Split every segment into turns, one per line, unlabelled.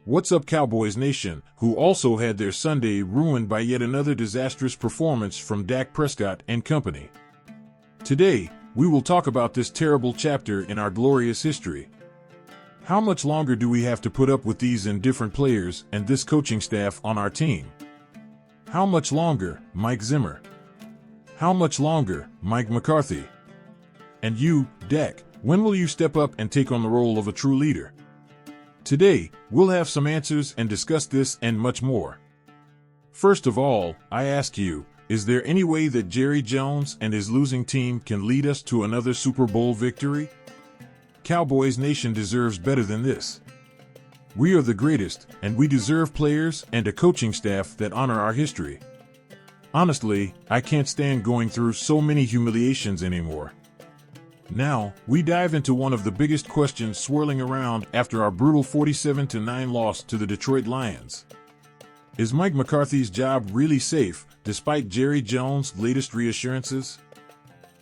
What's up, Cowboys Nation, who also had their Sunday ruined by yet another disastrous performance from Dak Prescott and company? Today, we will talk about this terrible chapter in our glorious history. How much longer do we have to put up with these indifferent players and this coaching staff on our team? How much longer, Mike Zimmer? How much longer, Mike McCarthy? And you, Dak, when will you step up and take on the role of a true leader? Today, we'll have some answers and discuss this and much more. First of all, I ask you, is there any way that Jerry Jones and his losing team can lead us to another Super Bowl victory? Cowboys Nation deserves better than this. We are the greatest, and we deserve players and a coaching staff that honor our history. Honestly, I can't stand going through so many humiliations anymore. Now, we dive into one of the biggest questions swirling around after our brutal 47-9 loss to the Detroit Lions. Is Mike McCarthy's job really safe, despite Jerry Jones' latest reassurances?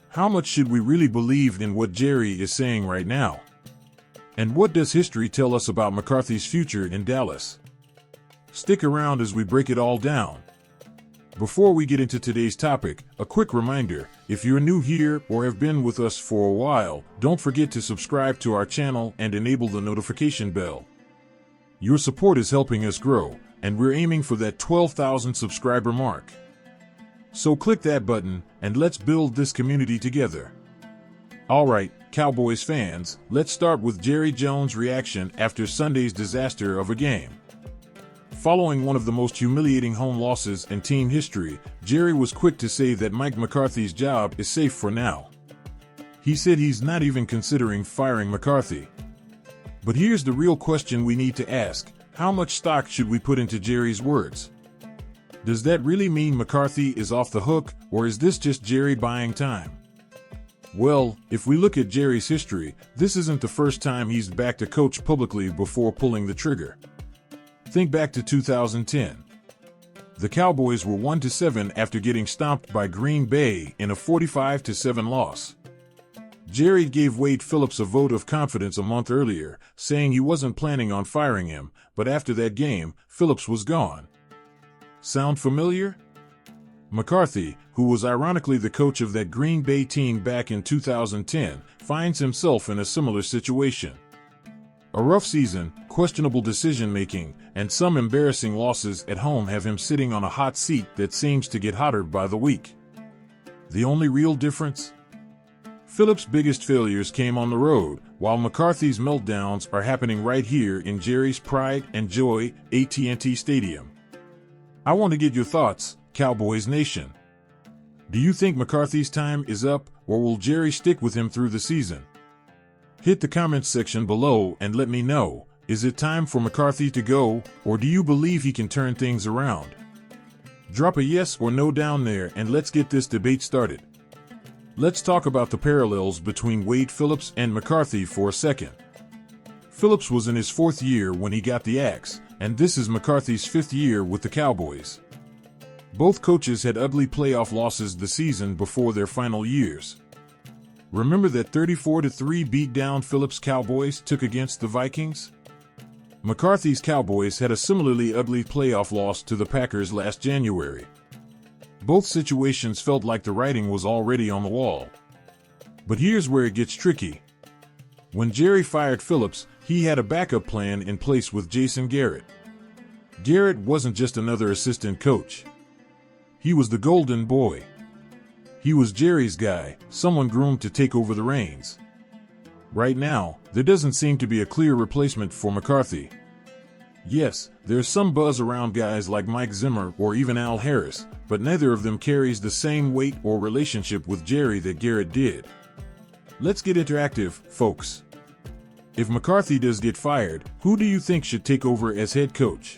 How much should we really believe in what Jerry is saying right now? And what does history tell us about McCarthy's future in Dallas? Stick around as we break it all down. Before we get into today's topic, a quick reminder, if you're new here or have been with us for a while, don't forget to subscribe to our channel and enable the notification bell. Your support is helping us grow, and we're aiming for that 12,000 subscriber mark. So click that button, and let's build this community together. Alright, Cowboys fans, let's start with Jerry Jones' reaction after Sunday's disaster of a game. Following one of the most humiliating home losses in team history, Jerry was quick to say that Mike McCarthy's job is safe for now. He said he's not even considering firing McCarthy. But here's the real question we need to ask: how much stock should we put into Jerry's words? Does that really mean McCarthy is off the hook, or is this just Jerry buying time? Well, if we look at Jerry's history, this isn't the first time he's backed a coach publicly before pulling the trigger. Think back to 2010. The Cowboys were 1-7 after getting stomped by Green Bay in a 45-7 loss. Jerry gave Wade Phillips a vote of confidence a month earlier, saying he wasn't planning on firing him, but after that game, Phillips was gone. Sound familiar? McCarthy, who was ironically the coach of that Green Bay team back in 2010, finds himself in a similar situation. A rough season, questionable decision-making, and some embarrassing losses at home have him sitting on a hot seat that seems to get hotter by the week. The only real difference? Phillips' biggest failures came on the road, while McCarthy's meltdowns are happening right here in Jerry's pride and joy, AT&T Stadium. I want to get your thoughts, Cowboys Nation. Do you think McCarthy's time is up, or will Jerry stick with him through the season? Hit the comments section below and let me know, is it time for McCarthy to go, or do you believe he can turn things around? Drop a yes or no down there and let's get this debate started. Let's talk about the parallels between Wade Phillips and McCarthy for a second. Phillips was in his fourth year when he got the axe, and this is McCarthy's fifth year with the Cowboys. Both coaches had ugly playoff losses the season before their final years. Remember that 34-3 beatdown Phillips' Cowboys took against the Vikings? McCarthy's Cowboys had a similarly ugly playoff loss to the Packers last January. Both situations felt like the writing was already on the wall. But here's where it gets tricky. When Jerry fired Phillips, he had a backup plan in place with Jason Garrett. Garrett wasn't just another assistant coach. He was the golden boy. He was Jerry's guy, someone groomed to take over the reins. Right now, there doesn't seem to be a clear replacement for McCarthy. Yes, there's some buzz around guys like Mike Zimmer or even Al Harris, but neither of them carries the same weight or relationship with Jerry that Garrett did. Let's get interactive, folks. If McCarthy does get fired, who do you think should take over as head coach?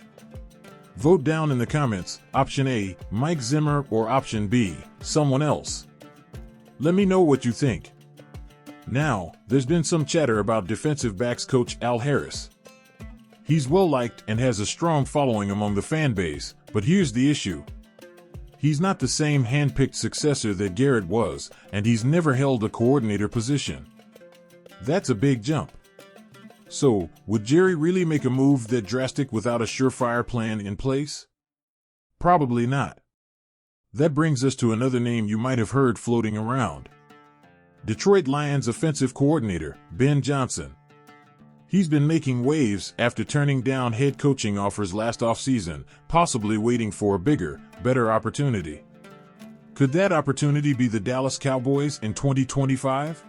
Vote down in the comments, option A, Mike Zimmer, or option B, someone else. Let me know what you think. Now, there's been some chatter about defensive backs coach Al Harris. He's well-liked and has a strong following among the fan base, but here's the issue. He's not the same hand-picked successor that Garrett was, and he's never held a coordinator position. That's a big jump. So, would Jerry really make a move that drastic without a surefire plan in place? Probably not. That brings us to another name you might have heard floating around. Detroit Lions offensive coordinator, Ben Johnson. He's been making waves after turning down head coaching offers last offseason, possibly waiting for a bigger, better opportunity. Could that opportunity be the Dallas Cowboys in 2025?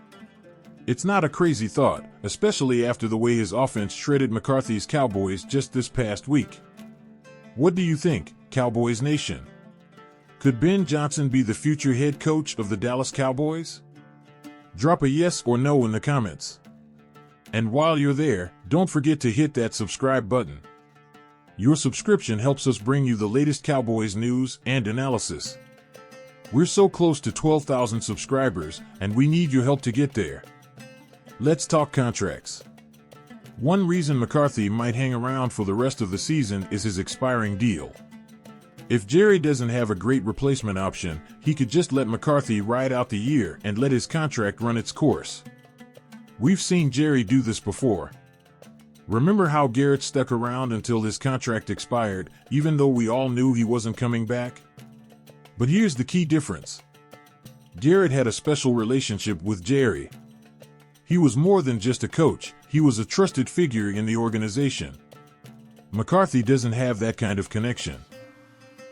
It's not a crazy thought, especially after the way his offense shredded McCarthy's Cowboys just this past week. What do you think, Cowboys Nation? Could Ben Johnson be the future head coach of the Dallas Cowboys? Drop a yes or no in the comments. And while you're there, don't forget to hit that subscribe button. Your subscription helps us bring you the latest Cowboys news and analysis. We're so close to 12,000 subscribers, and we need your help to get there. Let's talk contracts. One reason McCarthy might hang around for the rest of the season is his expiring deal. If Jerry doesn't have a great replacement option, he could just let McCarthy ride out the year and let his contract run its course. We've seen Jerry do this before. Remember how Garrett stuck around until his contract expired, even though we all knew he wasn't coming back? But here's the key difference. Garrett had a special relationship with Jerry. He was more than just a coach, he was a trusted figure in the organization. McCarthy doesn't have that kind of connection.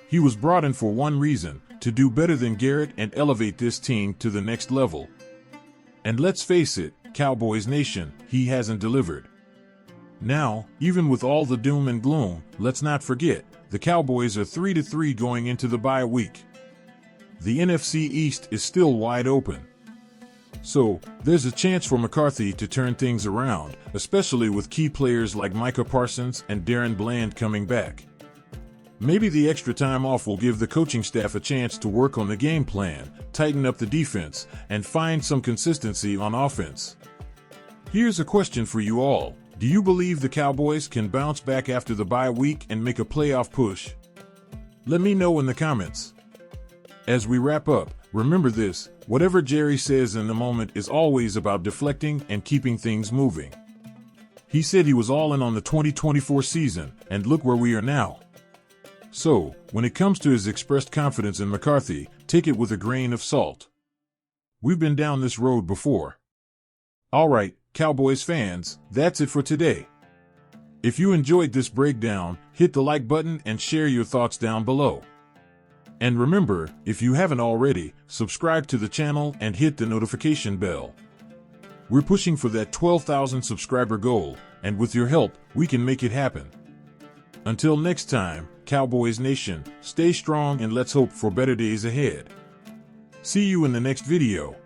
He was brought in for one reason, to do better than Garrett and elevate this team to the next level. And let's face it, Cowboys Nation, he hasn't delivered. Now, even with all the doom and gloom, let's not forget, the Cowboys are 3-3 going into the bye week. The NFC East is still wide open. So, there's a chance for McCarthy to turn things around, especially with key players like Micah Parsons and Darren Bland coming back. Maybe the extra time off will give the coaching staff a chance to work on the game plan, tighten up the defense, and find some consistency on offense. Here's a question for you all. Do you believe the Cowboys can bounce back after the bye week and make a playoff push? Let me know in the comments. As we wrap up, remember this, whatever Jerry says in the moment is always about deflecting and keeping things moving. He said he was all in on the 2024 season, and look where we are now. So, when it comes to his expressed confidence in McCarthy, take it with a grain of salt. We've been down this road before. Alright, Cowboys fans, that's it for today. If you enjoyed this breakdown, hit the like button and share your thoughts down below. And remember, if you haven't already, subscribe to the channel and hit the notification bell. We're pushing for that 12,000 subscriber goal, and with your help, we can make it happen. Until next time, Cowboys Nation, stay strong and let's hope for better days ahead. See you in the next video.